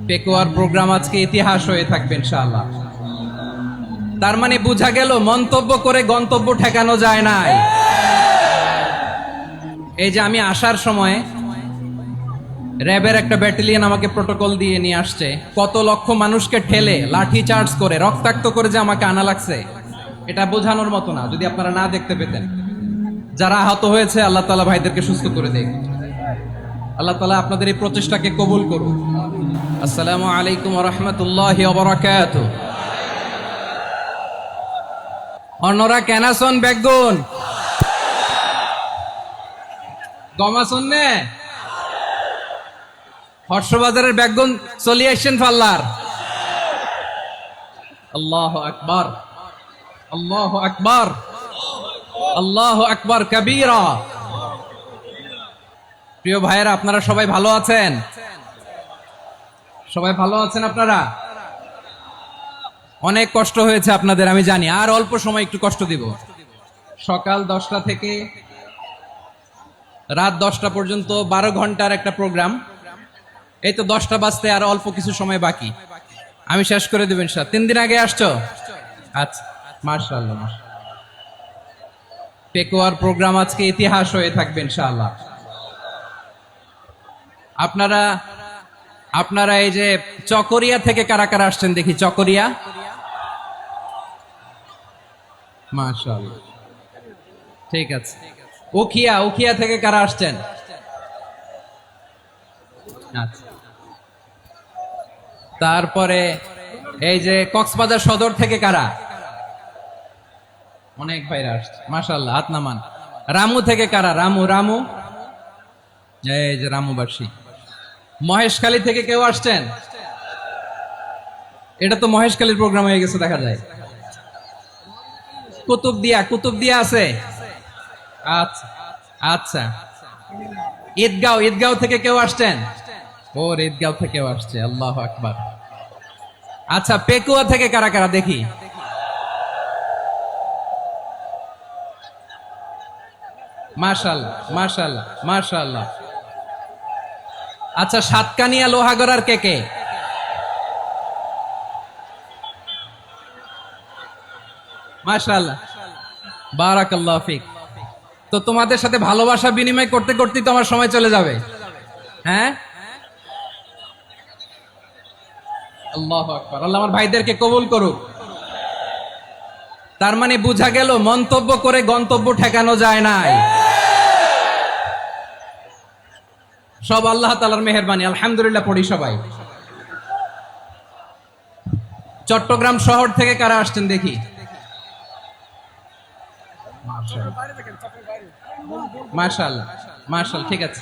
পেকুয়ার programme আজকে ইতিহাস হয়ে থাকবে ইনশাআল্লাহ। তার মানে বোঝা গেল মন্তব্য করে গন্তব্য ঠেকানো যায় না। এই যে আমি আসার সময় র্যাবের একটা ব্যাটালিয়ন আমাকে প্রোটোকল দিয়ে নিয়ে আসছে, কত লক্ষ মানুষকে ঠেলে লাঠি চার্জ করে রক্তাক্ত করে যে আমাকে আনা লাগছে, এটা বোঝানোর মতো না। যদি আপনারা না দেখতে পেতেন, যারা আহত হয়েছে আল্লাহ তাআলা ভাইদেরকে সুস্থ করে দেখ। আল্লাহ তাআলা আপনাদের এই প্রচেষ্টাকে কবুল করুন। আসসালামু আলাইকুম ওয়া রাহমাতুল্লাহি ওয়া বারাকাতুহু। অন্যরা কেনাসন বেগুন গমাসন নে হর্ষবাজারের বেগুন চলে আসছেন ফাল্লার। আল্লাহু আকবার, আল্লাহু আকবার, আল্লাহু আকবার কবীরা। প্রিয় ভাইয়েরা, আপনারা সবাই ভালো আছেন? সবাই ভালো আছেন? আপনারা অনেক কষ্ট হয়েছে আপনাদের, আমি জানি। আর অল্প সময় একটু কষ্ট দিব। সকাল 10টা থেকে রাত 10টা পর্যন্ত 12 ঘন্টার একটা প্রোগ্রাম। এই তো 10টা বাজতে আর অল্প কিছু সময় বাকি, আমি শেষ করে দেব ইনশাআল্লাহ। 3 দিন আগে আসছো? আচ্ছা, মাশাআল্লাহ। পেকুয়ার প্রোগ্রাম আজকে ইতিহাস হয়ে থাকবে ইনশাআল্লাহ। আপনারা এই যে চকরিয়া থেকে কারা কারা আসছেন দেখি? চকরিয়া, মাশাআল্লাহ, ঠিক আছে। উখিয়া থেকে কারা আসছেন? আচ্ছা। তারপরে এই যে কক্সবাজার সদর থেকে কারা? অনেক ভাইরা আসছে, মাশাআল্লাহ, হাত নামান। রামু থেকে কারা? রামু, এই যে রামুবাসী। মহেশখালী থেকে কেউ আসছেন? এটা তো মহেশখালীর প্রোগ্রাম হয়ে গেছে দেখা যায়। কুতুবদিয়া আছে? আচ্ছা আচ্ছা। ঈদগাঁও থেকে কেউ আসছেন? ওর ঈদগাঁও থেকেও আসছে, আল্লাহু আকবার। আচ্ছা, পেকুয়া থেকে কারা কারা দেখি? মাশাআল্লাহ, মাশাআল্লাহ, মাশাআল্লাহ। আচ্ছা, সাতকানিয়া লোহাগড়ার কে? মাশাআল্লাহ, বারাকাল্লাহু ফিক। তো তোমাদের সাথে ভালোবাসা বিনিময় করতে করতে তো আমার সময় চলে যাবে। হ্যাঁ, আল্লাহু আকবার। আল্লাহ আমার ভাইদেরকে কবুল করুক। তার মানে বোঝা গেল মন্তব্য করে গন্তব্য ঠেকানো যায় না। সব আল্লাহ তাআলার মেহেরবানি, আলহামদুলিল্লাহ পড়ি সবাই। চট্টগ্রাম শহর থেকে কারা আসছেন দেখি? মাশাআল্লাহ, মাশাআল্লাহ, ঠিক আছে।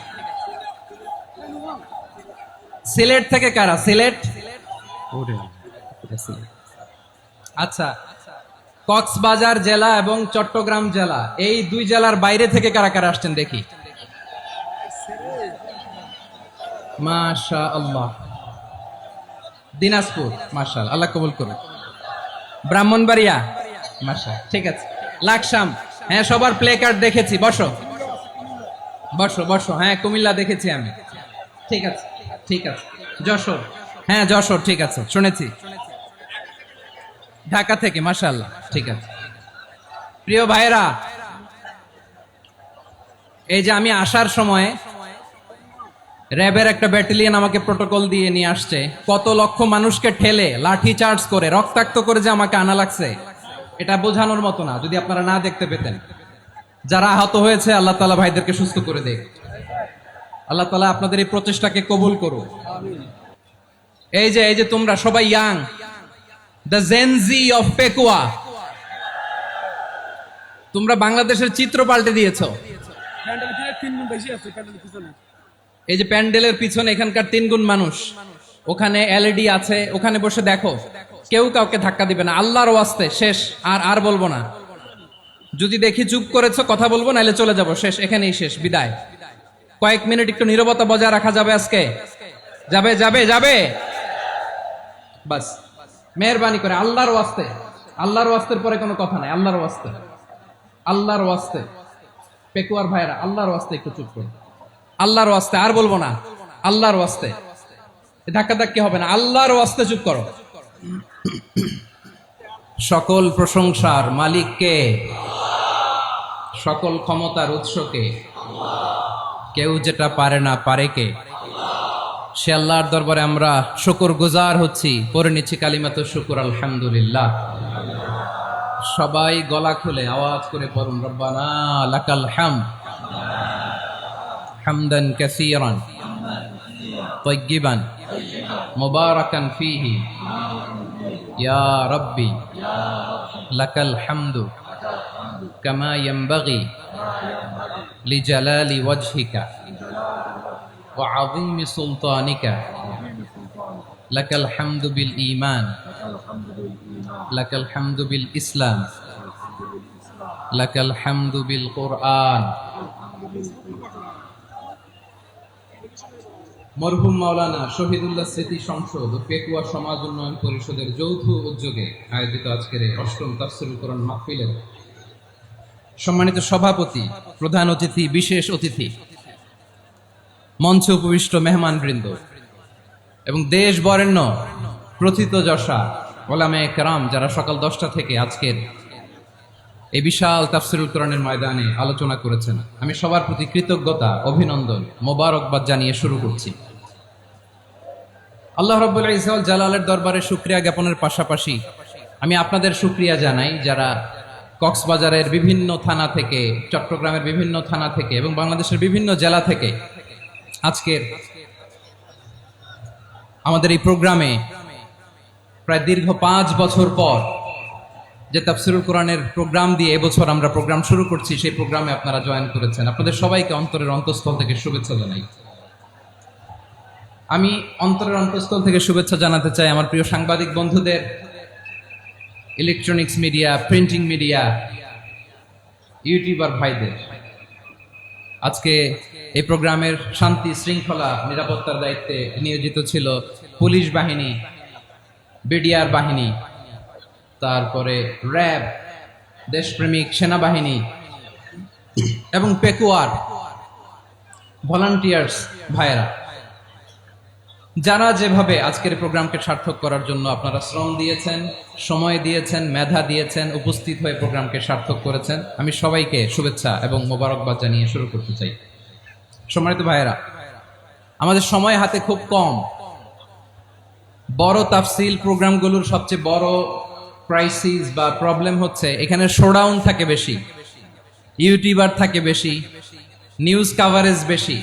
সিলেট থেকে কারা? সিলেট, আচ্ছা। কক্সবাজার জেলা এবং চট্টগ্রাম জেলা, এই দুই জেলার বাইরে থেকে কারা কারা আসছেন দেখি? মাশাআল্লাহ। দিনাজপুর, মাশাআল্লাহ, আল্লাহ কবুল করুন। ব্রাহ্মণবাড়িয়া, মাশাআল্লাহ, ঠিক আছে। লাকসাম, হ্যাঁ, সবার প্লে কার্ড দেখেছি। বসো বসো বসো। হ্যাঁ, কুমিল্লা দেখেছি আমি, ঠিক আছে, ঠিক আছে। যশোর, হ্যাঁ যশোর, ঠিক আছে, শুনেছি। ঢাকা থেকে, মাশাআল্লাহ, ঠিক আছে। প্রিয় ভাইরা, এই যে আমি আসার সময় র্যাবের একটা ব্যাটালিয়ন আমাকে প্রোটোকল দিয়ে নিয়ে আসছে, কত লক্ষ মানুষকে ঠেলে লাঠি চার্জ করে রক্তাক্ত করে যে আমাকে আনা লাগছে, এটা বোঝানোর মতো না। যদি আপনারা না দেখতে পেতেন, যারা আহত হয়েছে আল্লাহ তাআলা ভাইদেরকে সুস্থ করে দেখ। আল্লাহ তাআলা আপনাদের এই প্রচেষ্টাকে কবুল করুন। এই যে তোমরা সবাই young, the Gen Z of Pekua, তোমরা বাংলাদেশের চিত্র পাল্টে দিয়েছো। এই যে প্যান্ডেলের পিছনে এখানকার 3 গুণ মানুষ, ওখানে এলইডি আছে, ওখানে বসে দেখো। কেউ কাউকে ধাক্কা দিবে না, আল্লাহর ওয়াস্তে। শেষ, আর বলবো না। যদি দেখি চুপ করেছো, কথা বলবো, নাইলে চলে যাবো। শেষ, এখানেই শেষ, বিদায়। কয়েক মিনিট একটু নীরবতা বজায় রাখা যাবে আজকে? যাবে যাবে যাবে, বাস। মেহেরবানি করে আল্লাহর ওয়াস্তে, আল্লাহর ওয়াস্তের পরে কোনো কথা নাই। আল্লাহর ওয়াস্তে, আল্লাহর ওয়াস্তে। পেকুয়ার ভাইরা, আল্লাহর ওয়াস্তে একটু চুপ করুন। আল্লাহর ওয়াস্তে, আর বলবো না, আল্লাহর ওয়াস্তে। ধাক্কা ধাক্কি হবে না, আল্লাহর ওয়াস্তে চুপ করো। সকল প্রশংসার মালিককে, সকল ক্ষমতার উৎসকে, কেউ যেটা পারে না পারে কে? সে আল্লাহর দরবারে আমরা শুকর গুজার হচ্ছি, পড়ে নিচ্ছি কালিমাত শুকর আলহামদুলিল্লাহ। সবাই গলা খুলে আওয়াজ করে পড়ুন, রব্বানা লাকাল হামদ হামদান কাসীরান তাইয়্যিবান মুবারাকান ফীহি ইয়া রাব্বি লাকাল হামদু কামা ইয়ানবাগি লিজালালি ওয়াজহিকা ওয়া আযীমি সুলতানিকা লাকাল হামদু বিল ঈমান লাকাল হামদু বিল ইসলাম লাকাল হামদু বিল কুরআন। মরহুম মাওলানা শহীদুল্লাহ স্মৃতি সংসদ ও পেকুয়া সমাজ উন্নয়ন পরিষদের যৌথ উদ্যোগে আয়োজিত আজকের এই অষ্টম তাফসীরুল কোরআন মাহফিলের সম্মানিত সভাপতি, প্রধান অতিথি, বিশেষ অতিথি, মঞ্চে উপবিষ্ট মেহমানবৃন্দ এবং দেশ বরেণ্য প্রথিতযশা ওলামায়ে কেরাম যারা সকাল 10টা থেকে আজকের এই বিশাল তাফসীরুল কোরআনের ময়দানে আলোচনা করেছেন, আমি সবার প্রতি কৃতজ্ঞতা, অভিনন্দন, মোবারকবাদ জানিয়ে শুরু করছি। আল্লাহ রাব্বুল ইজ্জত ওয়াল জালালের দরবারে শুকরিয়া জ্ঞাপনের পাশাপাশি আমি আপনাদের শুকরিয়া জানাই যারা কক্সবাজারের বিভিন্ন থানা থেকে, চট্টগ্রামের বিভিন্ন থানা থেকে এবং বাংলাদেশের বিভিন্ন জেলা থেকে আজকের আমাদের এই প্রোগ্রামে প্রায় দীর্ঘ 5 বছর পর যে তাফসীরুল কোরআনের প্রোগ্রাম দিয়ে এবছর আমরা প্রোগ্রাম শুরু করছি, সেই প্রোগ্রামে আপনারা জয়েন করেছেন। আপনাদের সবাইকে অন্তরের অন্তঃস্থল থেকে শুভেচ্ছা জানাই। আমি অন্তরের অন্তঃস্থল থেকে শুভেচ্ছা জানাতে চাই আমার প্রিয় সাংবাদিক বন্ধুদের, electronics media, printing media, YouTuber ভাইদের। আজকে এই প্রোগ্রামের শান্তি শৃঙ্খলা নিরাপত্তার দায়িত্বে নিয়োজিত ছিল পুলিশ বাহিনী, বিডিআর বাহিনী, তারপরে র্যাব, দেশপ্রেমিক সেনাবাহিনী এবং পেকুয়ার ভলান্টিয়ার্স ভাইয়েরা, যারা যেভাবে আজকের প্রোগ্রামকে সার্থক করার জন্য আপনারা শ্রম দিয়েছেন, সময় দিয়েছেন, মেধা দিয়েছেন, উপস্থিত হয়ে প্রোগ্রামকে সার্থক করেছেন, আমি সবাইকে শুভেচ্ছা এবং মোবারকবাদ জানিয়ে শুরু করতে চাই। সম্মানিত ভাইয়েরা, আমাদের সময় হাতে খুব কম। বড় তাফসিল প্রোগ্রামগুলোর সবচেয়ে বড় ক্রাইসিস বা প্রবলেম হচ্ছে এখানে শোডাউন থাকে বেশি, ইউটিউবার থাকে বেশি, নিউজ কাভারেজ বেশি,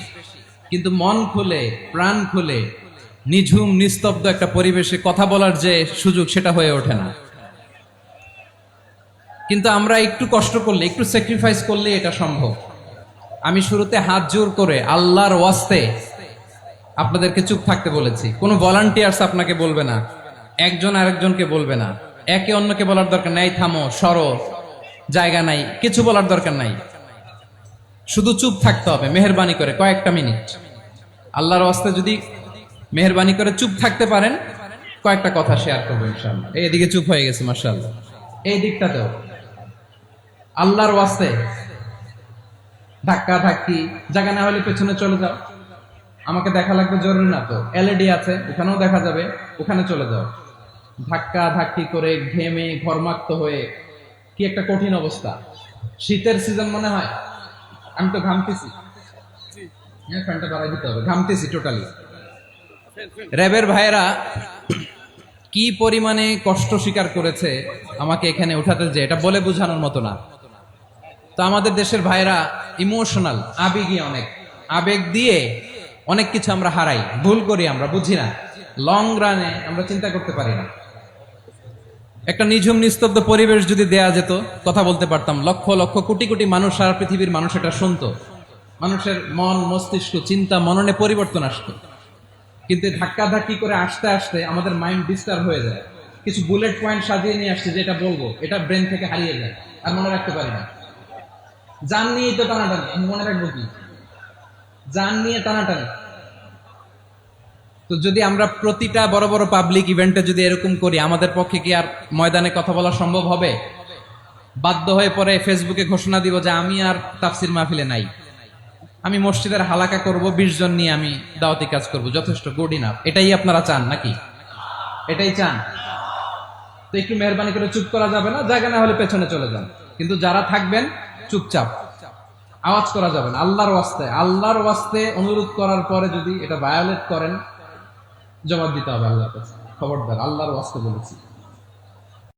কিন্তু মন খুলে, প্রাণ খুলে, নিঝুম নিস্তব্ধ একটা পরিবেশে কথা বলার যে সুযোগ, সেটা হয়ে ওঠে না। কিন্তু আমরা একটু কষ্ট করলে, একটু স্যাক্রিফাইস করলে এটা সম্ভব। আমি শুরুতে হাত জোর করে আল্লাহর ওয়াস্তে আপনাদেরকে চুপ থাকতে বলেছি। কোনো ভলান্টিয়ার্স আপনাকে বলবে না, একজন আরেকজনকে বলবে না, একে অন্যকে বলার দরকার নাই, থামো, সরো, জায়গা নাই, কিছু বলার দরকার নাই, শুধু চুপ থাকতে হবে মেহেরবানি করে কয়েকটা মিনিট। আল্লাহর ওয়াস্তে যদি মেহেরবানি করে চুপ থাকতে পারেন, কয়েকটা কথা শেয়ার করবো ইনশাআল্লাহ। এইদিকে চুপ হয়ে গেছে মাশাআল্লাহ, এই দিকটাতেও আল্লাহর ওয়াস্তে ধাক্কা ধাক্কি, জায়গা না হলে পেছনে চলে যাও, আমাকে দেখা লাগবে জরুরি না তো, এলইডি আছে ওখানেও দেখা যাবে, ওখানে চলে যাও। ধাক্কা ধাক্কি করে ঘেমে ঘর্মাক্ত হয়ে কি একটা কঠিন অবস্থা। শীতের সিজন মনে হয়, আমি তো ঘামতেছি, ফ্যানটা বাড়াই দিতে হবে, ঘামতেছি টোটালি। র্যাবের ভাইয়েরা কি পরিমাণে কষ্ট স্বীকার করেছে আমাকে এখানে উঠাতে, যে এটা বলে বোঝানোর মতো না। তো আমাদের দেশের ভাইরা ইমোশনাল, আবেগী, অনেক আবেগ দিয়ে অনেক কিছু আমরা হারাই, ভুল করি, আমরা বুঝি না, লং রানে আমরা চিন্তা করতে পারি না। একটা নিঝুম নিস্তব্ধ পরিবেশ যদি দেয়া যেত, কথা বলতে পারতাম, লক্ষ লক্ষ কোটি কোটি মানুষ, সারা পৃথিবীর মানুষ এটা শুনতো, মানুষের মন, মস্তিষ্ক, চিন্তা, মননে পরিবর্তন আসতো। কিন্তু ধাক্কা ধাক্কি করে আসতে আসতে আমাদের মাইন্ড ডিস্টার্ব হয়ে যায়। কিছু বুলেট পয়েন্ট সাজিয়ে নিয়ে আসছে, যেটা বলবো এটা ব্রেন থেকে হারিয়ে যায়, আর মনে রাখতে পারি না। জান নিয়েই তো টানাটানি, আমি মনে রাখবো কি? জান নিয়ে টানাটানি। তো যদি আমরা প্রতিটা বড় বড় পাবলিক ইভেন্টে যদি এরকম করি, আমাদের পক্ষে কি আর ময়দানে কথা বলা সম্ভব হবে? বাধ্য হয়ে পরে ফেসবুকে ঘোষণা দিব যে আমি আর তাফসির মাহফিলে নাই। আমি মসজিদের হালাকা করব, 20 জন নিয়ে আমি দাওয়াতি কাজ করব, যথেষ্ট, গুড ইনাফ। এটাই আপনারা চান নাকি? এটাই চান? তো একটু মেহরবানি করে চুপ করা যাবে না? জায়গা না হলে পেছনে চলে যান, কিন্তু যারা থাকবেন চুপচাপ, আওয়াজ করা যাবে না। আল্লাহর ওয়াস্তে অনুরোধ করার পরে যদি এটা ভায়োলেট করেন, জবাব দিতে হবে আল্লাহর কাছে। খবরদার, আল্লাহর ওয়াস্তে বলেছি।